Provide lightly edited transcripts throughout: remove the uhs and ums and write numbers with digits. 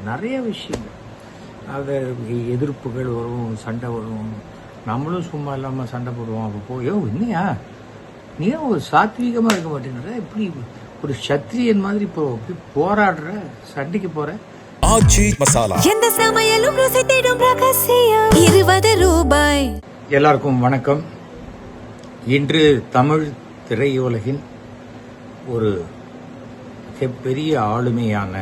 நிறைய விஷயங்கள். அதை எதிர்ப்புகள் வரும், சண்டை வரும். நம்மளும் சும்மா இல்லாமல் சண்டை போடுவோம். அப்போ போயோ இன்னையா நீ ஒரு சாத்வீகமாக இருக்க மாட்டேங்கிற, இப்படி ஒரு சத்திரியன் மாதிரி இப்போ போராடுற, சண்டைக்கு போற. ஆச்சி மசாலா எந்த சமையலும் ருசி தேடும் ரகசியம் 20 ரூபாய். எல்லாருக்கும் வணக்கம். இன்று தமிழ் திரையுலகின் ஒரு மிகப்பெரிய ஆளுமையான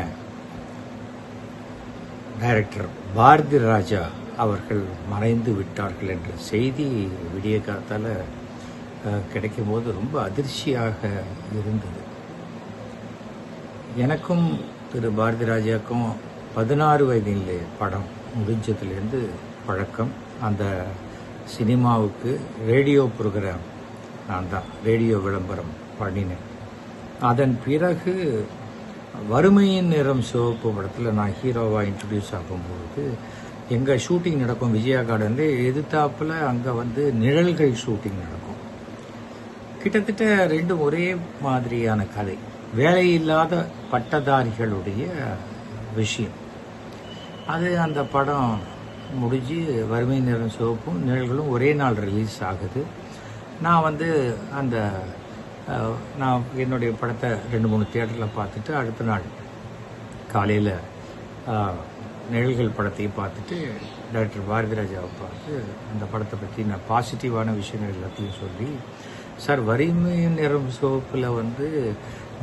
டைரக்டர் பாரதி ராஜா அவர்கள் மறைந்து விட்டார்கள் என்ற செய்தி விடிய காலத்தால் கிடைக்கும் போது ரொம்ப அதிர்ச்சியாக இருந்தது. எனக்கும் திரு பாரதி ராஜாவுக்கும் 16 வயதிலே படம் முடிஞ்சதுலேருந்து பழக்கம். அந்த சினிமாவுக்கு ரேடியோ ப்ரோக்ராம் நான் தான் ரேடியோ விளம்பரம் பண்ணினேன். அதன் பிறகு வறுமையின் நிறம் சிவப்பு படத்தில் நான் ஹீரோவாக இன்ட்ரடியூஸ் ஆகும்போது எங்கள் ஷூட்டிங் நடக்கும் விஜயா கார்டனில் எதிர்த்தாப்பில் அங்கே நிழல்கள் ஷூட்டிங் நடக்கும். கிட்டத்தட்ட ரெண்டும் ஒரே மாதிரியான கதை, வேலையில்லாத பட்டதாரிகளுடைய விஷயம். அது அந்த படம் முடிஞ்சு வறுமை நிறம் சிவப்பும் நிழல்களும் ஒரே நாள் ரிலீஸ் ஆகுது. நான் நான் என்னுடைய படத்தை 2-3 தியேட்டரில் பார்த்துட்டு அடுத்த நாள் காலையில் நிழல்கள் படத்தையும் பார்த்துட்டு டாக்டர் பாரதி ராஜாவை பார்த்து அந்த படத்தை பற்றி நான் பாசிட்டிவான விஷயங்கள் எல்லாத்தையும் சொல்லி, சார் வறுமை நிறம் சிவப்பில்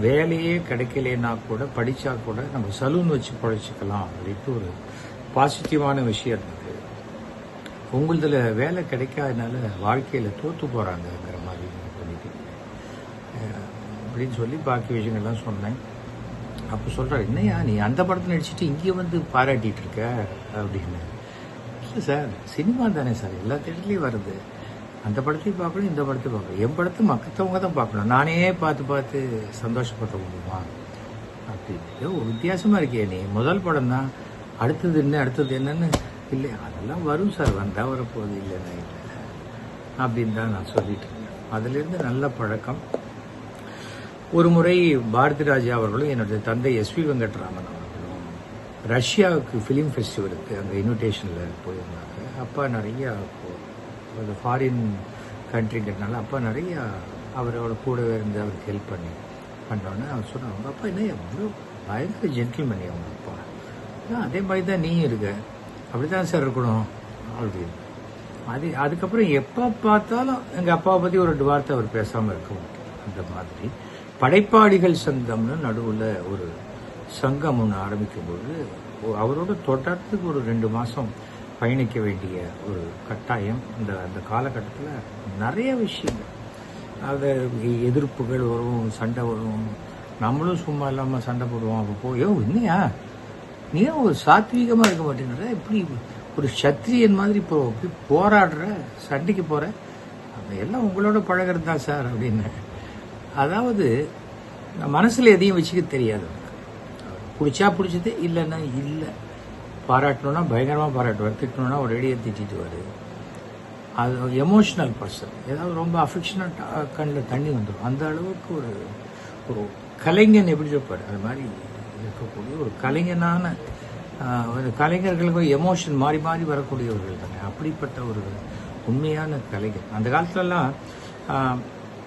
வேலையே கிடைக்கலன்னா கூட படித்தா கூட நம்ம சலூன் வச்சு பழைச்சிக்கலாம் அப்படின்ட்டு ஒரு பாசிட்டிவான விஷயம் இருந்தது. உங்களதில் வேலை கிடைக்காதனால வாழ்க்கையில் தோற்று போகிறாங்கங்கிற மாதிரி பண்ணிட்டு அப்படின்னு சொல்லி பாக்கி விஷயங்கள்லாம் சொன்னேன். அப்போ சொல்கிறார், என்னையா நீ அந்த படத்தை நடிச்சுட்டு இங்கே பாராட்டிகிட்டு இருக்க அப்படின்னு. இல்லை சார், சினிமா தானே சார், எல்லா தேட்டர்லேயும் வருது. அந்த படத்தையும் பார்க்கணும், இந்த படத்தையும் பார்க்கணும். என் படத்தை மற்றவங்க தான் பார்க்கணும், நானே பார்த்து சந்தோஷப்பட முடியுமா அப்படின்னு. ஒரு வித்தியாசமாக இருக்கே நீ, முதல் படம் தான், அடுத்தது என்னன்னு இல்லை அதெல்லாம் வரும் சார், வந்தால் வரப்போகுது, இல்லைன்னா இல்லை அப்படின்னு தான் நான் சொல்லிட்டு இருந்தேன். அதுலேருந்து நல்ல பழக்கம். ஒரு முறை பாரதி ராஜா அவர்களும் என்னுடைய தந்தை எஸ்வி வெங்கட்ராமன் அவர்களும் ரஷ்யாவுக்கு ஃபிலிம் ஃபெஸ்டிவலுக்கு அங்கே இன்விடேஷனில் போயிருந்தாங்க. அப்பா நிறையா ஃபாரின் கண்ட்ரிங்கிறதுனால அப்பா நிறையா அவரோட கூடவே இருந்து அவருக்கு ஹெல்ப் பண்ணோன்னே அவர் சொன்னாங்க, அவங்க அப்பா என்ன எவ்வளோ பயங்கர ஜென்டில்மேன் அவங்க அப்பா, அதே மாதிரி தான் நீயும் இருக்க, அப்படி தான் சார் இருக்கணும் அப்படின்னு. அதுக்கப்புறம் எப்போ பார்த்தாலும் எங்கள் அப்பாவை பற்றி ஒரு 2 வார்த்தை அவர் பேசாமல் இருக்க மாட்டார். அந்த மாதிரி படைப்பாளிகள் சங்கம்னு நடுவில் ஒரு சங்கம் ஒன்று ஆரம்பிக்கும்போது அவரோட தொடர்ந்து ஒரு 2 மாதம் பயணிக்க வேண்டிய ஒரு கட்டாயம். அந்த காலகட்டத்தில் நிறைய விஷயங்கள், அதை எதிர்ப்புகள் வரும், சண்டை வரும். நம்மளும் சும்மா இல்லாமல் சண்டை போடுவோம். அப்போ போயோ இன்னையா நீ ஒரு சாத்வீகமாக இருக்க மாட்டேங்கிற, இப்படி ஒரு சத்திரியன் மாதிரி இப்போ போராடுற, சண்டைக்கு போகிற, எல்லாம் உங்களோட பழகிறது தான் சார் அப்படின்னு. அதாவது மனசில் எதையும் வச்சுக்க தெரியாது. பிடிச்சா பிடிச்சது, இல்லைன்னா இல்லை. பாராட்டணும்னா பயங்கரமாக பாராட்டுவார், திட்டணும்னா ஒரு ரெடியாக திட்டிட்டுவார். அது எமோஷ்னல் பர்சன். ஏதாவது ரொம்ப அஃபெக்ஷனட் கண்ணில் தண்ணி வந்துடும். அந்த அளவுக்கு ஒரு கலைஞன் எப்படி இருப்பார், அது மாதிரி இருக்கக்கூடிய ஒரு கலைஞனான கலைஞர்களுக்கு எமோஷன் மாறி மாறி வரக்கூடியவர்கள் தானே. அப்படிப்பட்ட ஒரு உண்மையான கலைஞர். அந்த காலத்துலலாம்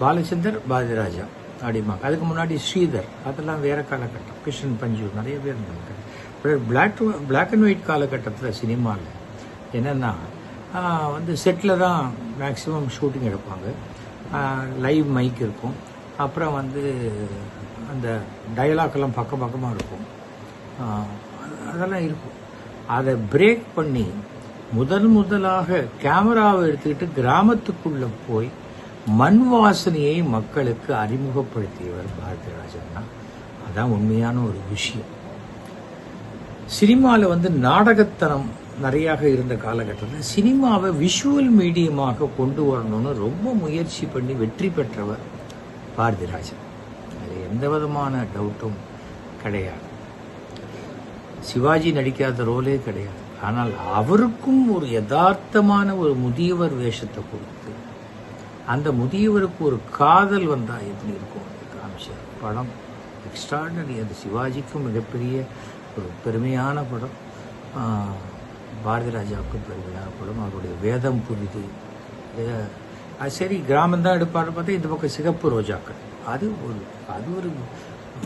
பாலச்சந்தர், பாரதி ராஜா அப்படிம்பாங்க. அதுக்கு முன்னாடி ஸ்ரீதர், அதெல்லாம் வேற காலகட்டம். கிருஷ்ணன் பஞ்சு, நிறைய பேர் இருந்தாங்க. பிளாக் அண்ட் ஒயிட் காலகட்டத்தில் சினிமாவில் என்னென்னா செட்டில் தான் மேக்ஸிமம் ஷூட்டிங் எடுப்பாங்க. லைவ் மைக் இருக்கும். அப்புறம் அந்த டயலாக்கெல்லாம் பக்கமாக இருக்கும். அதெல்லாம் இருக்கும். அதை பிரேக் பண்ணி முதலாக கேமராவை எடுத்துக்கிட்டு கிராமத்துக்குள்ளே போய் மண் வாசனையை மக்களுக்கு அறிமுகப்படுத்தியவர் பாரதி ராஜா தான். அதான் உண்மையான ஒரு விஷயம். சினிமாவில் நாடகத்தனம் நிறையாக இருந்த காலகட்டத்தில் சினிமாவை விஷுவல் மீடியமாக கொண்டு வரணும்னு ரொம்ப முயற்சி பண்ணி வெற்றி பெற்றவர் பாரதி ராஜா. அது எந்த விதமான டவுட்டும் கிடையாது. சிவாஜி நடிக்காத ரோலே கிடையாது. ஆனால் அவருக்கும் ஒரு யதார்த்தமான ஒரு முதியவர் வேஷத்தை கொடுத்து அந்த முதியவருக்கு ஒரு காதல் வந்தால் எப்படி இருக்கும் காமிச்சார். படம் எக்ஸ்ட்ராடனரி. அது சிவாஜிக்கும் மிகப்பெரிய ஒரு பெருமையான படம். பாரதி ராஜாவுக்கு பெருமையான படம். அவருடைய வேதம் புரிது. அது சரி, கிராமம் தான் எடுப்பாரு பார்த்தா இந்த பக்கம் சிகப்பு ரோஜாக்கள். அது ஒரு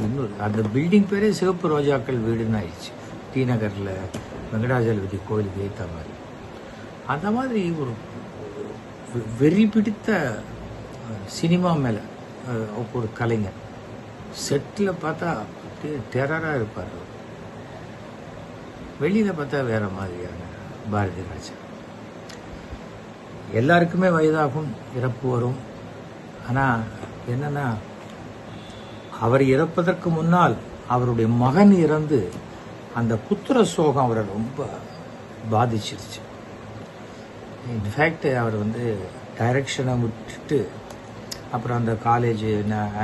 இன்னொரு அந்த பில்டிங் பேரே சிவப்பு ரோஜாக்கள் வீடுன்னு ஆயிடுச்சு. டி நகரில் வெங்கடாஜலபதி கோயிலுக்கு ஏற்ற மாதிரி. அந்த மாதிரி ஒரு வெறி பிடித்த சினிமா மேலே ஒரு கலைஞர். செட்டில் பார்த்தா அப்படியே டெரராக இருப்பார். வெளியில் பார்த்தா வேற மாதிரியான பாரதி ராஜா. எல்லாருக்குமே வயதாகும், இறப்பு வரும். ஆனால் என்னன்னா, அவர் இறப்பதற்கு முன்னால் அவருடைய மகன் இறந்து அந்த புத்திர சோகம் அவரை ரொம்ப பாதிச்சிருச்சு. இன்ஃபேக்ட் அவர் டைரக்ஷனை விட்டுட்டு அப்புறம் அந்த காலேஜ்,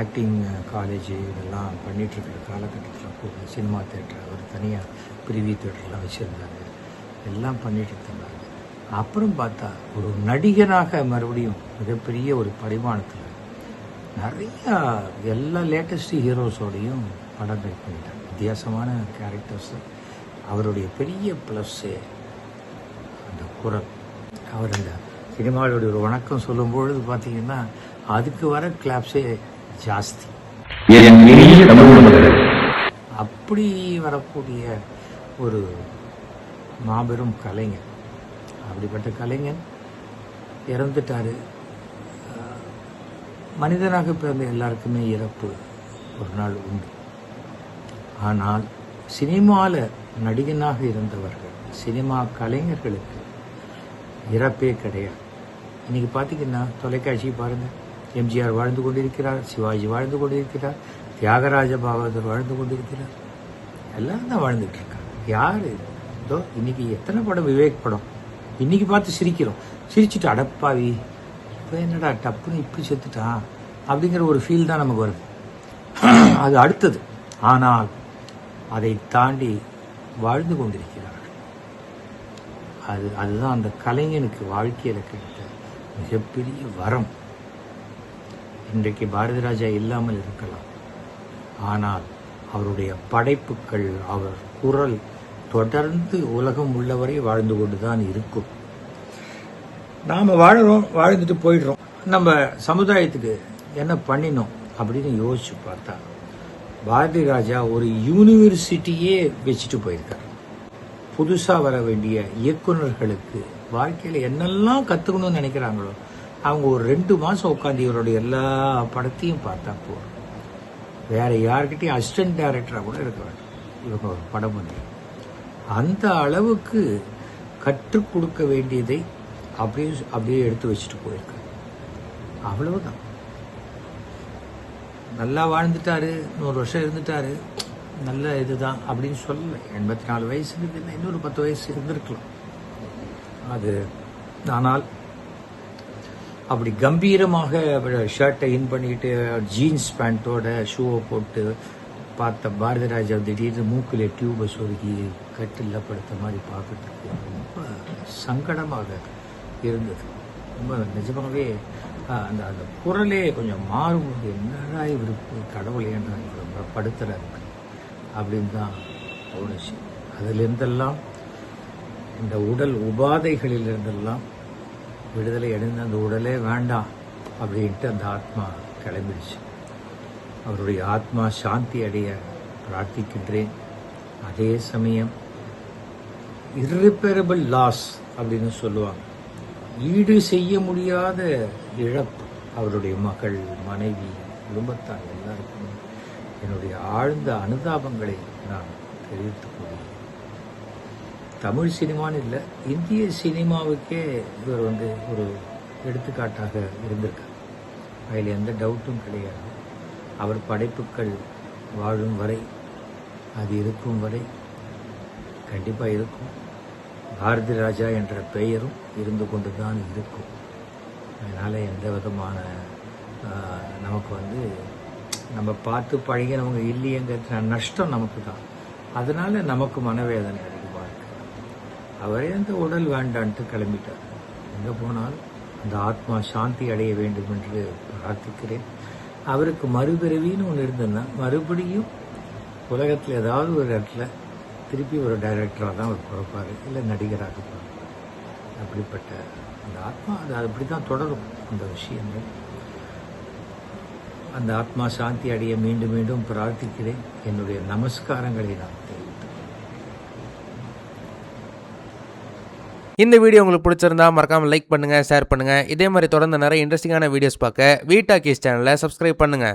ஆக்டிங் காலேஜ் இதெல்லாம் பண்ணிகிட்ருக்கிற காலகட்டத்தில் கூட சினிமா தேட்டர் அவர் தனியாக பிரிவி தேட்டர்லாம் வச்சுருந்தாங்க. எல்லாம் பண்ணிட்டு இருந்தாங்க. அப்புறம் பார்த்தா ஒரு நடிகனாக மறுபடியும் மிகப்பெரிய ஒரு பரிமாணத்தில் நிறையா எல்லா லேட்டஸ்ட் ஹீரோஸோடையும் படங்கள் பண்ணிட்டார். வித்தியாசமான கேரக்டர்ஸ். அவருடைய பெரிய ப்ளஸ்ஸு அந்த குரல். அவர் அந்த சினிமாவுடைய ஒரு வணக்கம் சொல்லும்பொழுது பார்த்தீங்கன்னா அதுக்கு வர கிளாப்ஸே ஜாஸ்தி. அப்படி வரக்கூடிய ஒரு மாபெரும் கலைஞர். அப்படிப்பட்ட கலைஞன் இறந்துட்டார். மனிதனாக பிறந்த எல்லாருக்குமே இறப்பு ஒரு நாள் உண்டு. ஆனால் சினிமாவில் நடிகனாக இருந்தவர்கள், சினிமா கலைஞர்களுக்கு இறப்பே கிடையாது. இன்னைக்கு பார்த்தீங்கன்னா தொலைக்காட்சி பாருங்கள், எம்ஜிஆர் வாழ்ந்து கொண்டிருக்கிறார், சிவாஜி வாழ்ந்து கொண்டிருக்கிறார், தியாகராஜ பாகவதர் வாழ்ந்து கொண்டிருக்கிறார். எல்லாரும் தான் வாழ்ந்துட்டு இருக்காங்க. யார் இதோ இன்னைக்கு எத்தனை படம், விவேக் படம் இன்னைக்கு பார்த்து சிரிக்கிறோம். சிரிச்சுட்டு அடப்பாவி இப்போ என்னடா டப்புன்னு இப்படி செத்துட்டான் அப்படிங்கிற ஒரு ஃபீல் தான் நமக்கு வருது. அது அடுத்தது. ஆனால் அதை தாண்டி வாழ்ந்து கொண்டிருக்கிறார்கள். அதுதான் அந்த கலைஞனுக்கு வாழ்க்கையில் கிடைத்த மிகப்பெரிய வரம். இன்றைக்கு பாரதி ராஜா இல்லாமல் இருக்கலாம், ஆனால் அவருடைய படைப்புகள், அவர் குரல் தொடர்ந்து உலகம் உள்ளவரை வாழ்ந்து கொண்டு தான் இருக்கும். நாம் வாழறோம், வாழ்ந்துட்டு போயிடுறோம். நம்ம சமுதாயத்துக்கு என்ன பண்ணினோம் அப்படின்னு யோசிச்சு பார்த்தா பாரதி ராஜா ஒரு யூனிவர்சிட்டியே வச்சுட்டு போயிருக்கார். புதுசாக வர வேண்டிய இயக்குநர்களுக்கு வாழ்க்கையில் என்னெல்லாம் கற்றுக்கணும்னு நினைக்கிறாங்களோ அவங்க ஒரு 2 மாதம் உட்காந்து இவருடைய எல்லா படத்தையும் பார்த்தா போதும். வேற யார்கிட்டையும் அசிஸ்டன்ட் டைரக்டராக கூட இருக்க வேண்டும். இவங்க ஒரு படம் பண்ணி அந்த அளவுக்கு கற்றுக் கொடுக்க வேண்டியதை அப்படியே எடுத்து வச்சுட்டு போயிருக்காரு. அவ்வளவுதான். நல்லா வாழ்ந்துட்டாரு, 100 வருஷம் இருந்துட்டாரு, நல்ல இதுதான் அப்படின்னு சொல்லலை. 84 வயசு இருக்குன்னா இன்னொரு 10 வயசு இருந்திருக்கலாம். அது ஆனால் அப்படி கம்பீரமாக ஷர்ட்டை இன் பண்ணிட்டு ஜீன்ஸ் பேண்ட்டோட ஷூவை போட்டு பார்த்த பாரதி ராஜா திடீர்னு மூக்கில் டியூபை சொருகி கட்டில் படுத்த மாதிரி பார்க்கறதுக்கு ரொம்ப சங்கடமாக இருந்தது. ரொம்ப நிஜமாகவே அந்த அந்த குரலே கொஞ்சம் மாறும்போது என்னடா இவருக்கு கடவுளேன்றா இவர் படுத்துறாரு அப்படின்னு தான் தோணுச்சு. அதிலிருந்தெல்லாம் இந்த உடல் உபாதைகளிலிருந்தெல்லாம் விடுதலை அடைந்து அந்த உடலே வேண்டாம் அப்படின்ட்டு அந்த ஆத்மா கிளம்பிடுச்சு. அவருடைய ஆத்மா சாந்தி அடைய பிரார்த்திக்கின்றேன். அதே சமயம் irreparable லாஸ் அப்படின்னு சொல்லுவாங்க. ஈடு செய்ய முடியாத இழப்பு. அவருடைய மகள், மனைவி, குடும்பத்தார் எல்லாருக்குமே என்னுடைய ஆழ்ந்த அனுதாபங்களை நான் தெரிவித்துக் கொள்கிறேன். தமிழ் சினிமான்னு இல்லை, இந்திய சினிமாவுக்கே இவர் ஒரு எடுத்துக்காட்டாக இருந்திருக்கார். அதில் எந்த டவுட்டும் கிடையாது. அவர் படைப்புகள் வாழும் வரை, அது இருக்கும் வரை கண்டிப்பாக இருக்கும். பாரதி ராஜா என்ற பெயரும் இருந்து கொண்டு தான் இருக்கும். அதனால் எந்த விதமான நமக்கு நம்ம பார்த்து பழகினவங்க இல்லையங்கிற நஷ்டம் நமக்கு தான். அதனால் நமக்கு மனவேதனை அதிகமாக இருக்கு. அவரே அந்த உடல் வேண்டான்ட்டு கிளம்பிட்டார். எங்கே போனாலும் அந்த ஆத்மா சாந்தி அடைய வேண்டும் என்று பிரார்த்திக்கிறேன். அவருக்கு மறுபிறவின்னு ஒன்று இருந்ததுன்னா மறுபடியும் உலகத்தில் ஏதாவது ஒரு இடத்துல திருப்பி ஒரு டைரக்டராக தான் அவர் பிறப்பார், இல்லை நடிகராக பிறப்பார். அப்படிப்பட்ட அந்த ஆத்மா அது அப்படி தான் தொடரும் அந்த விஷயங்கள். அந்த ஆத்மா சாந்தி அடைய மீண்டும் மீண்டும் பிரார்த்திக்கிறேன். என்னுடைய நமஸ்காரங்களை நான் தெரிவித்துக்கிறேன். இந்த வீடியோ உங்களுக்கு பிடிச்சிருந்தா மறக்காமல் லைக் பண்ணுங்கள், ஷேர் பண்ணுங்கள். இதே மாதிரி தொடர்ந்து நிறைய இன்ட்ரெஸ்டிங்கான வீடியோஸ் பார்க்க வீட்டா கேஸ் சேனலை சப்ஸ்கிரைப் பண்ணுங்கள்.